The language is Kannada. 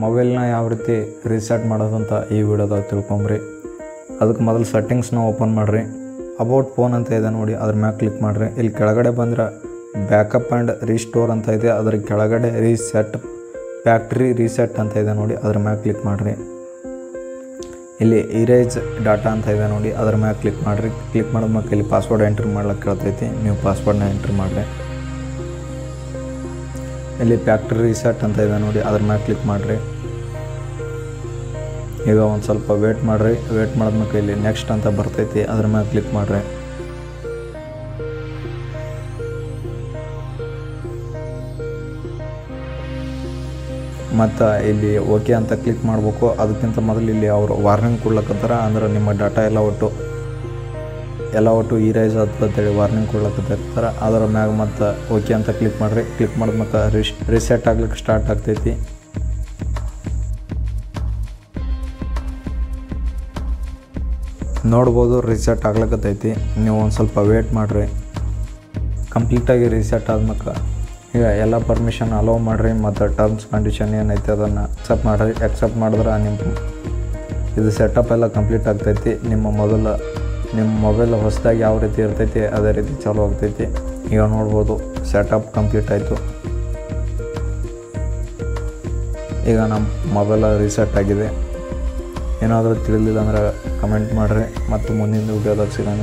ಮೊಬೈಲ್ನ ಯಾವ ರೀತಿ ರೀಸೆಟ್ ಮಾಡೋದಂತ ಈ ವಿಡಿಯೋದಾಗ ತಿಳ್ಕೊಂಬ್ರಿ. ಅದಕ್ಕೆ ಮೊದಲು ಸೆಟ್ಟಿಂಗ್ಸ್ನ ಓಪನ್ ಮಾಡಿರಿ. ಅಬೌಟ್ ಫೋನ್ ಅಂತ ಇದೆ ನೋಡಿ, ಅದ್ರ ಮ್ಯಾಗೆ ಕ್ಲಿಕ್ ಮಾಡಿರಿ. ಇಲ್ಲಿ ಕೆಳಗಡೆ ಬಂದರೆ ಬ್ಯಾಕಪ್ ಆ್ಯಂಡ್ ರೀಸ್ಟೋರ್ ಅಂತ ಇದೆ, ಅದ್ರ ಕೆಳಗಡೆ ರೀಸೆಟ್ ಫ್ಯಾಕ್ಟ್ರಿ ರೀಸೆಟ್ ಅಂತ ಇದೆ ನೋಡಿ, ಅದ್ರ ಮ್ಯಾಗೆ ಕ್ಲಿಕ್ ಮಾಡಿರಿ. ಇಲ್ಲಿ ಇರೇಜ್ ಡಾಟಾ ಅಂತ ಇದೆ ನೋಡಿ, ಅದ್ರ ಮ್ಯಾಗೆ ಕ್ಲಿಕ್ ಮಾಡಿರಿ. ಕ್ಲಿಕ್ ಮಾಡಿದ್ಮೇಲೆ ಇಲ್ಲಿ ಪಾಸ್ವರ್ಡ್ ಎಂಟ್ರಿ ಮಾಡ್ಲಿಕ್ಕೆ ಕೇಳ್ತೈತಿ, ನೀವು ಪಾಸ್ವರ್ಡ್ನ ಎಂಟ್ರಿ ಮಾಡಿರಿ. ಇಲ್ಲಿ ಫ್ಯಾಕ್ಟ್ರಿ ರೀಸೆಟ್ ಅಂತ ಇದೆ ನೋಡಿ, ಅದ್ರ ಮ್ಯಾಗೆ ಕ್ಲಿಕ್ ಮಾಡಿರಿ. ಈಗ ಒಂದು ಸ್ವಲ್ಪ ವೇಟ್ ಮಾಡಿರಿ. ವೇಟ್ ಮಾಡಿದ್ಮೇಲೆ ಇಲ್ಲಿ ನೆಕ್ಸ್ಟ್ ಅಂತ ಬರ್ತೈತಿ, ಅದ್ರ ಮ್ಯಾಗೆ ಕ್ಲಿಕ್ ಮಾಡಿರಿ. ಮತ್ತು ಇಲ್ಲಿ ಓಕೆ ಅಂತ ಕ್ಲಿಕ್ ಮಾಡಬೇಕು. ಅದಕ್ಕಿಂತ ಮೊದಲು ಇಲ್ಲಿ ಅವರು ವಾರ್ನಿಂಗ್ ಕೊಡ್ಲಕ್ಕತ್ತಾರ, ಅಂದ್ರೆ ನಿಮ್ಮ ಡಾಟಾ ಎಲ್ಲ ಒಟ್ಟು ಈರೇಜ್ ಅಂತೇಳಿ ವಾರ್ನಿಂಗ್ ಕೊಡ್ಲಕ್ಕತ್ತಿರ್ತಾರೆ. ಅದರ ಮ್ಯಾಗ ಮತ್ತು ಓಕೆ ಅಂತ ಕ್ಲಿಕ್ ಮಾಡಿರಿ. ಕ್ಲಿಕ್ ಮಾಡಿದ್ಮೇಲೆ ರೀಸೆಟ್ ಆಗ್ಲಿಕ್ಕೆ ಸ್ಟಾರ್ಟ್ ಆಗ್ತೈತಿ. ನೋಡ್ಬೋದು ರೀಸೆಟ್ ಆಗ್ಲಕ್ಕತ್ತೈತಿ. ನೀವು ಒಂದು ಸ್ವಲ್ಪ ವೇಟ್ ಮಾಡಿರಿ. ಕಂಪ್ಲೀಟಾಗಿ ರೀಸೆಟ್ ಆದ್ಮೇಲೆ ಈಗ ಎಲ್ಲ ಪರ್ಮಿಷನ್ ಅಲೋ ಮಾಡಿರಿ ಮತ್ತು ಟರ್ಮ್ಸ್ ಕಂಡೀಷನ್ ಏನೈತೆ ಅದನ್ನು ಅಕ್ಸೆಪ್ಟ್ ಮಾಡಿರಿ. ಅಕ್ಸೆಪ್ಟ್ ಮಾಡಿದ್ರೆ ನಿಮ್ಮ ಇದು ಸೆಟಪ್ ಎಲ್ಲ ಕಂಪ್ಲೀಟ್ ಆಗ್ತೈತಿ. ನಿಮ್ಮ ಮೊಬೈಲ್ ಹೊಸದಾಗಿ ಯಾವ ರೀತಿ ಇರ್ತೈತಿ ಅದೇ ರೀತಿ ಚಾಲೂ ಆಗ್ತೈತಿ. ಈಗ ನೋಡ್ಬೋದು ಸೆಟಪ್ ಕಂಪ್ಲೀಟ್ ಆಯಿತು. ಈಗ ನಮ್ಮ ಮೊಬೈಲ್ ರೀಸೆಟ್ ಆಗಿದೆ. ಏನಾದರೂ ತಿಳಿಲಿಲ್ಲ ಅಂದರೆ ಕಮೆಂಟ್ ಮಾಡಿರಿ ಮತ್ತು ಮುಂದಿನ ವಿಡಿಯೋದಾಗ ಸಿಗೋಣ.